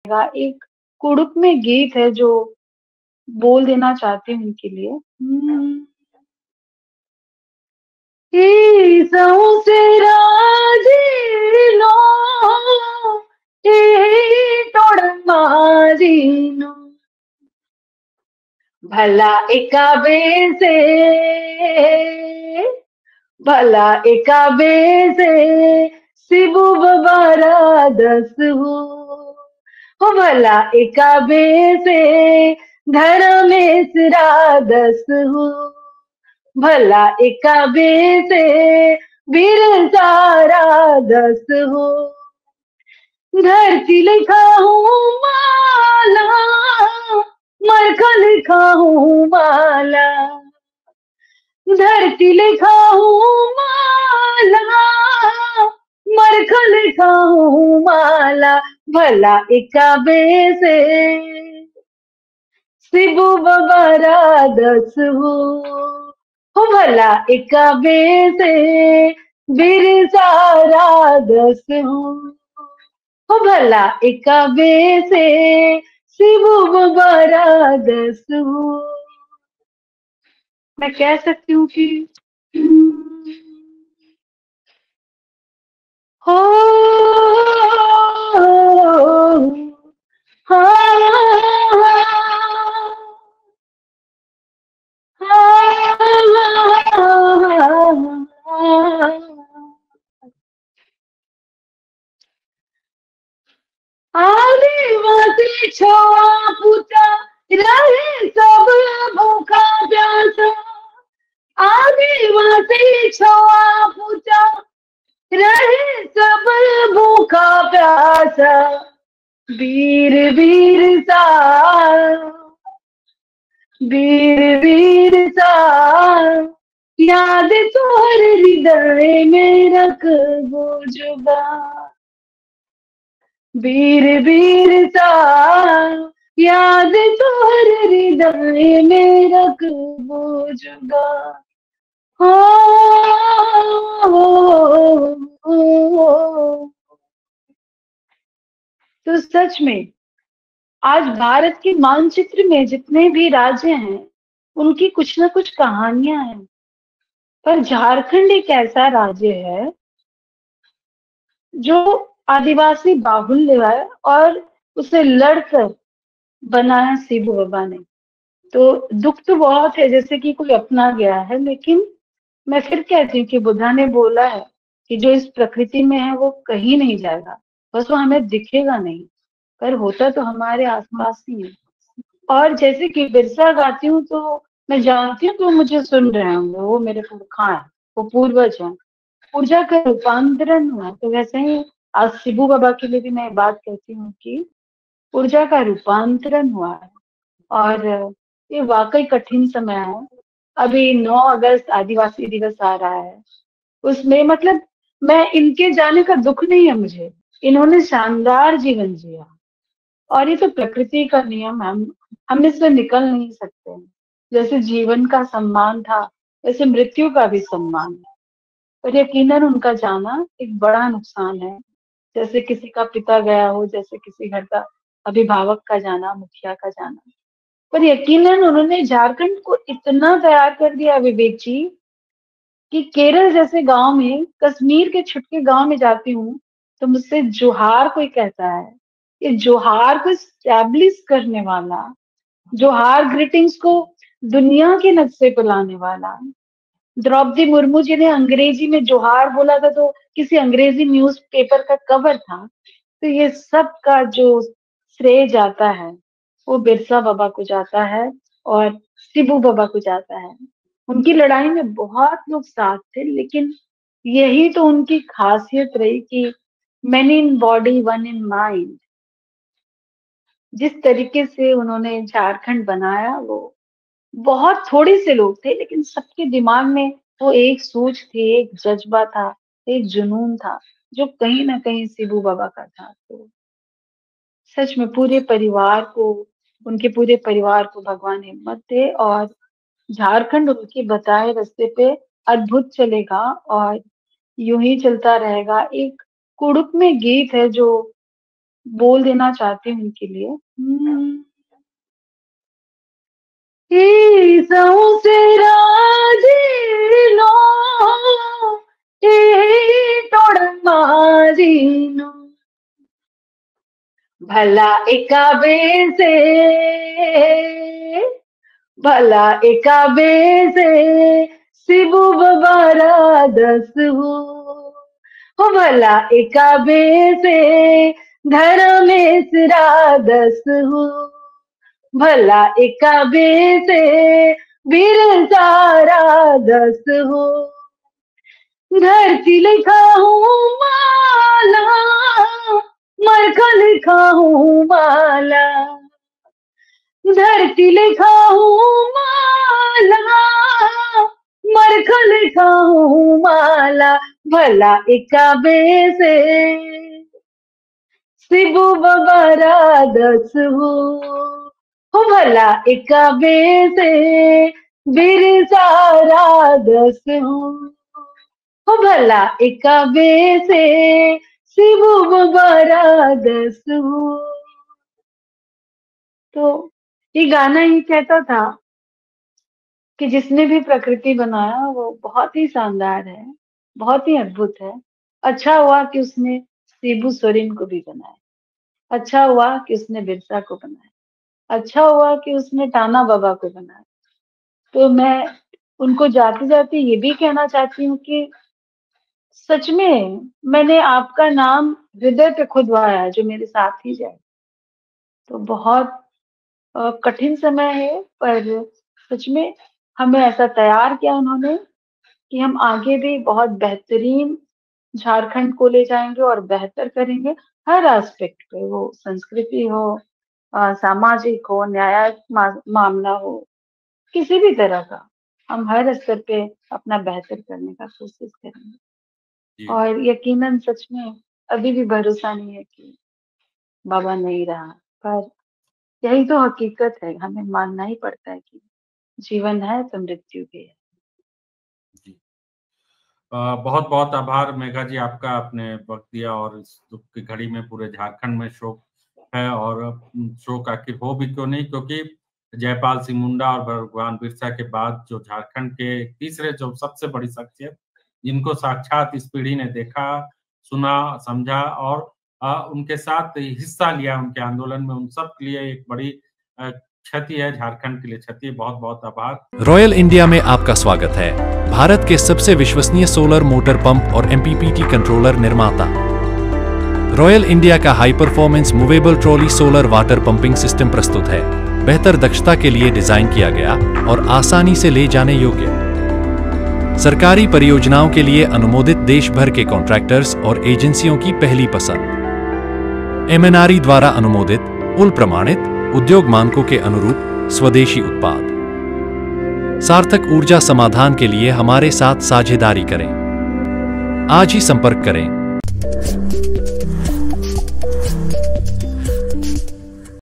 एक कुड़ुक में गीत है जो बोल देना चाहती हूँ उनके लिए। ई सौंसे राजीनो ई तोड़न मारीनो भला एकाबे से भला एकाबे से शिबू बबारा दस हो भला एकाबे से धर्मेश दस हो भला एकाबे से वीर सारा दस हो धरती लिखा हूँ माला मरखा लिखा हूँ माला धरती लिखा हूँ माला मरखा लिखा हूँ माला भला एकाबे से शिबू बबारा दस हो भला एकाबे से वीर सारा दस हो भला एकाबे से शिबू बबारा दस हो। मैं कह सकती हूँ कि हो आदिवासी छोआ पूछा रहे सब भूखा प्यासा आदिवासी छोआ पूछा रहे सब भूखा प्यासा वीर वीर सा वीर वीर सा याद तोहर हृदय में रख वो जुबान वीर वीर सा याद तोहर हृदय में रख वो जुबान हो, हो, हो। तो सच में आज भारत के मानचित्र में जितने भी राज्य हैं उनकी कुछ ना कुछ कहानियां हैं पर झारखंड एक ऐसा राज्य है जो आदिवासी बाहुल्य है और उसे लड़कर बनाया शिबू बाबा ने। तो दुख तो बहुत है जैसे कि कोई अपना गया है लेकिन मैं फिर कहती हूँ कि बुद्धा ने बोला है कि जो इस प्रकृति में है वो कहीं नहीं जाएगा बस वो हमें दिखेगा नहीं पर होता तो हमारे आसपास ही है। और जैसे कि बिरसा गाती हूँ तो मैं जानती हूँ कि वो मुझे सुन रहे होंगे वो मेरे पुरखा है वो पूर्वज है ऊर्जा का रूपांतरण हुआ तो वैसे ही आज शिबू बाबा के लिए भी मैं बात कहती हूँ कि ऊर्जा का रूपांतरण हुआ है और ये वाकई कठिन समय है। अभी 9 अगस्त आदिवासी दिवस आ रहा है उसमें मतलब मैं इनके जाने का दुख नहीं है मुझे इन्होंने शानदार जीवन जिया और ये तो प्रकृति का नियम है हम इससे निकल नहीं सकते जैसे जीवन का सम्मान था वैसे मृत्यु का भी सम्मान है पर यकीनन उनका जाना एक बड़ा नुकसान है जैसे किसी का पिता गया हो जैसे किसी घर का अभिभावक का जाना मुखिया का जाना पर यकीनन उन्होंने झारखंड को इतना तैयार कर दिया विवेक जी कि केरल जैसे गांव में कश्मीर के छुटके गांव में जाती हूँ तो मुझसे जोहार कोई कहता है ये जोहार को स्टैब्लिश करने वाला जोहार ग्रीटिंग्स को दुनिया के नक्शे पर लाने वाला द्रौपदी मुर्मू जी ने अंग्रेजी में जोहार बोला था तो किसी अंग्रेजी न्यूज़पेपर का कवर था तो ये सब का जो श्रेय जाता है वो बिरसा बाबा को जाता है और शिबू बाबा को जाता है उनकी लड़ाई में बहुत लोग साथ थे लेकिन यही तो उनकी खासियत रही कि many in body one in mind जिस तरीके से उन्होंने झारखंड बनाया वो बहुत थोड़े से लोग थे लेकिन सबके दिमाग में वो एक सोच थी एक जज्बा था एक जुनून था जो कहीं ना कहीं शिबू बाबा का था। तो सच में पूरे परिवार को उनके पूरे परिवार को भगवान हिम्मत दे और झारखंड उनके बताए रास्ते पे अद्भुत चलेगा और यूं ही चलता रहेगा। एक कुड़ुक में गीत है जो बोल देना चाहती हूँ उनके लिए। ई सौंसे राजीनो, ई तोड़ मारीनो, भला एकाबे से, भला एकाबे से शिबू बबारा दस हो भला एकाबे से धर्मेश्वरा दस हो, भला एकाबे से वीर सारा दस हो, धरती लिखा हूँ माला, मरखा लिखा हूँ माला, धरती लिखा हूँ माला, मरखा लिखा हूँ माला, भला एकाबे से शिबू बबारा दस हो भला एकाबे से वीर सारा दस हो भला एकाबे से शिबू बबारा दस हो। तो ये गाना ही कहता था कि जिसने भी प्रकृति बनाया वो बहुत ही शानदार है, बहुत ही अद्भुत है। अच्छा हुआ कि उसने शिबू सोरेन को भी बनाया, अच्छा हुआ कि उसने बिरसा को बनाया, अच्छा हुआ कि उसने टाना बाबा को बनाया। तो मैं उनको जाते जाते ये भी कहना चाहती हूँ कि सच में मैंने आपका नाम हृदय पे खुदवाया जो मेरे साथ ही जाए। तो बहुत कठिन समय है, पर सच में हमें ऐसा तैयार किया उन्होंने कि हम आगे भी बहुत बेहतरीन झारखंड को ले जाएंगे और बेहतर करेंगे हर एस्पेक्ट पे, वो संस्कृति हो, सामाजिक हो, न्याय मामला हो, किसी भी तरह का हम हर स्तर पे अपना बेहतर करने का कोशिश करेंगे। और यकीनन सच में अभी भी भरोसा नहीं है कि बाबा नहीं रहा, पर यही तो हकीकत है, हमें मानना ही पड़ता है कि जीवन है तो मृत्यु भी है। जी। बहुत बहुत आभार मेघा जी आपका, आपने वक्त दिया और इस दुख की घड़ी में पूरे झारखंड में शोक है, और शोक आखिर हो भी क्यों नहीं, क्योंकि जयपाल सिंह मुंडा और भगवान बिरसा के बाद जो झारखंड के तीसरे जो सबसे बड़ी शख्सियत जिनको साक्षात इस पीढ़ी ने देखा, सुना, समझा और उनके साथ हिस्सा लिया उनके आंदोलन में, उन सब के लिए एक बड़ी क्षति है, झारखंड के लिए क्षति है। बहुत बहुत आभार। रॉयल इंडिया में आपका स्वागत है, भारत के सबसे विश्वसनीय सोलर मोटर पंप और एमपीपीटी कंट्रोलर निर्माता। रॉयल इंडिया का high performance movable trolley solar water pumping system प्रस्तुत है, बेहतर दक्षता के लिए डिजाइन किया गया और आसानी से ले जाने योग्य। सरकारी परियोजनाओं के लिए अनुमोदित देश भर के कॉन्ट्रैक्टर्स और एजेंसियों की पहली पसंद। एमएनआरई द्वारा अनुमोदित, उल प्रमाणित, उद्योग मानकों के अनुरूप स्वदेशी उत्पाद। सार्थक ऊर्जा समाधान के लिए हमारे साथ साझेदारी करें। आज ही संपर्क करें।